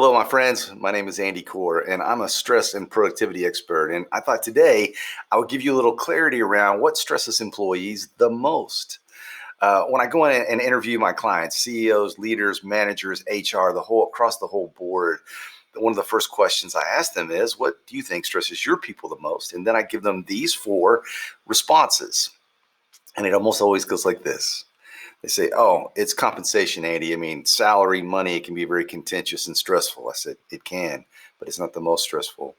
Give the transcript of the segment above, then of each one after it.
Hello, my friends. My name is Andy Core, and I'm a stress and productivity expert. And I thought today I would give you a little clarity around what stresses employees the most. When I go in and interview my clients, CEOs, leaders, managers, HR, across the whole board, one of the first questions I ask them is, "What do you think stresses your people the most?" And then I give them these four responses, and it almost always goes like this. They say, "Oh, it's compensation, Andy. I mean, salary, money, it can be very contentious and stressful." I said, "It can, but it's not the most stressful."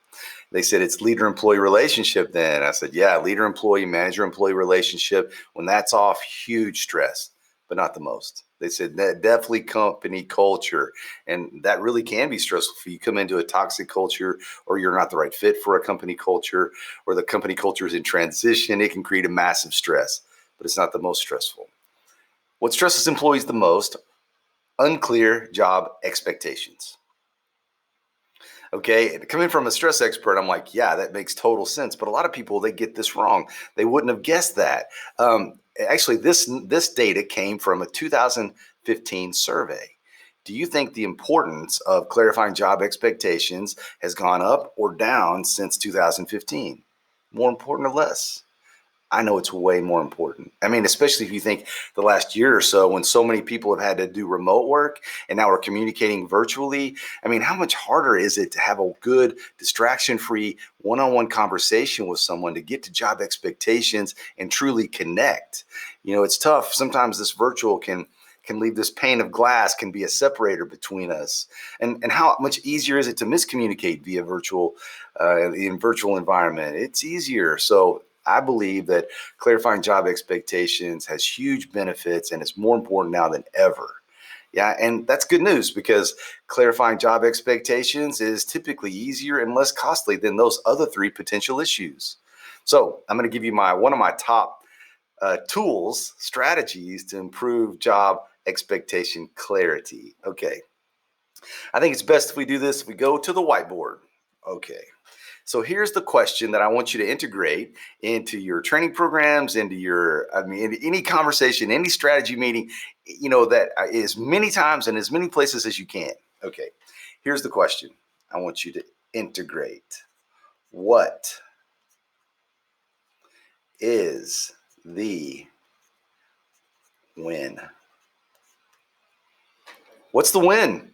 They said, "It's leader-employee relationship then." I said, "Yeah, leader-employee, manager-employee relationship. When that's off, huge stress, but not the most." They said, "That definitely company culture. And that really can be stressful if you come into a toxic culture or you're not the right fit for a company culture or the company culture is in transition. It can create a massive stress, but it's not the most stressful." What stresses employees the most? Unclear job expectations. Okay, coming from a stress expert, I'm like, yeah, that makes total sense. But a lot of people, they get this wrong. They wouldn't have guessed that. Actually, this data came from a 2015 survey. Do you think the importance of clarifying job expectations has gone up or down since 2015? More important or less? I know it's way more important. I mean, especially if you think the last year or so when so many people have had to do remote work and now we're communicating virtually. I mean, how much harder is it to have a good, distraction free, one on one conversation with someone to get to job expectations and truly connect? It's tough. Sometimes this virtual can leave this pane of glass, can be a separator between us. And how much easier is it to miscommunicate via in virtual environment? It's easier. So I believe that clarifying job expectations has huge benefits and it's more important now than ever. Yeah, and that's good news because clarifying job expectations is typically easier and less costly than those other three potential issues. So I'm going to give you one of my top tools, strategies to improve job expectation clarity. Okay, I think it's best if we do this. If we go to the whiteboard. Okay. So here's the question that I want you to integrate into your training programs, into any conversation, any strategy meeting, that as many times and as many places as you can. Okay, here's the question I want you to integrate. What is the win? What's the win?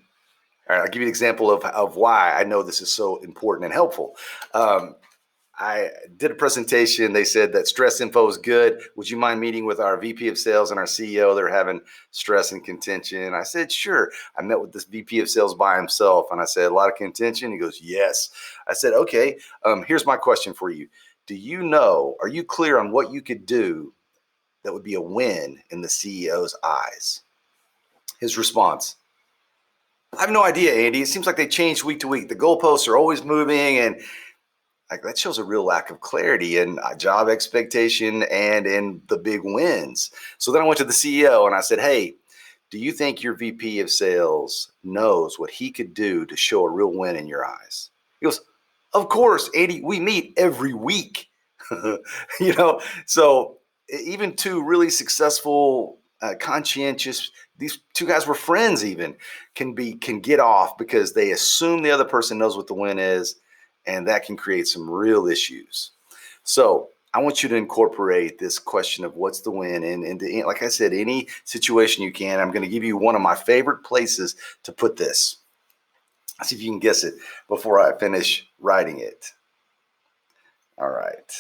All right, I'll give you an example of why I know this is so important and helpful. I did a presentation. They said that stress info is good. Would you mind meeting with our VP of sales and our CEO? They're having stress and contention. I said, sure. I met with this VP of sales by himself. And I said, a lot of contention? He goes, yes. I said, okay, here's my question for you. Are you clear on what you could do that would be a win in the CEO's eyes? His response, I have no idea, Andy. It seems like they change week to week. The goalposts are always moving, and like that shows a real lack of clarity in job expectation and in the big wins. So then I went to the CEO and I said, hey, do you think your VP of sales knows what he could do to show a real win in your eyes? He goes, of course, Andy, we meet every week. So even two really successful, conscientious, these two guys were friends even, can get off because they assume the other person knows what the win is, and that can create some real issues. So I want you to incorporate this question of what's the win into, like I said, any situation you can. I'm going to give you one of my favorite places to put this. See if you can guess it before I finish writing it. All right.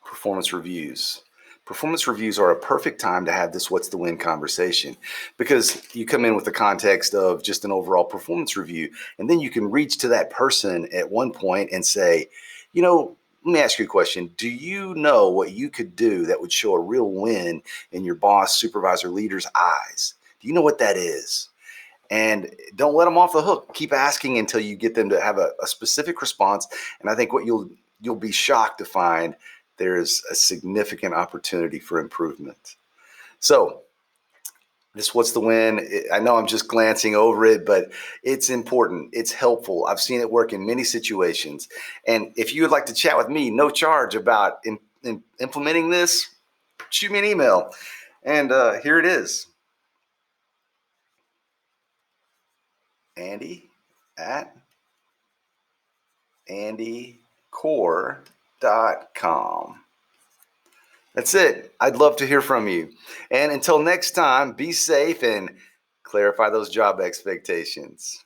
Performance reviews. Performance reviews are a perfect time to have this what's the win conversation because you come in with the context of just an overall performance review, and then you can reach to that person at one point and say, let me ask you a question. Do you know what you could do that would show a real win in your boss, supervisor, leader's eyes? Do you know what that is? And don't let them off the hook. Keep asking until you get them to have a specific response. And I think what you'll be shocked to find there's a significant opportunity for improvement. So This What's the Win? I know I'm just glancing over it, but it's important. It's helpful. I've seen it work in many situations. And if you would like to chat with me, no charge about implementing this, shoot me an email. And here it is, Andy at andycore.com. That's it. I'd love to hear from you. And until next time, be safe and clarify those job expectations.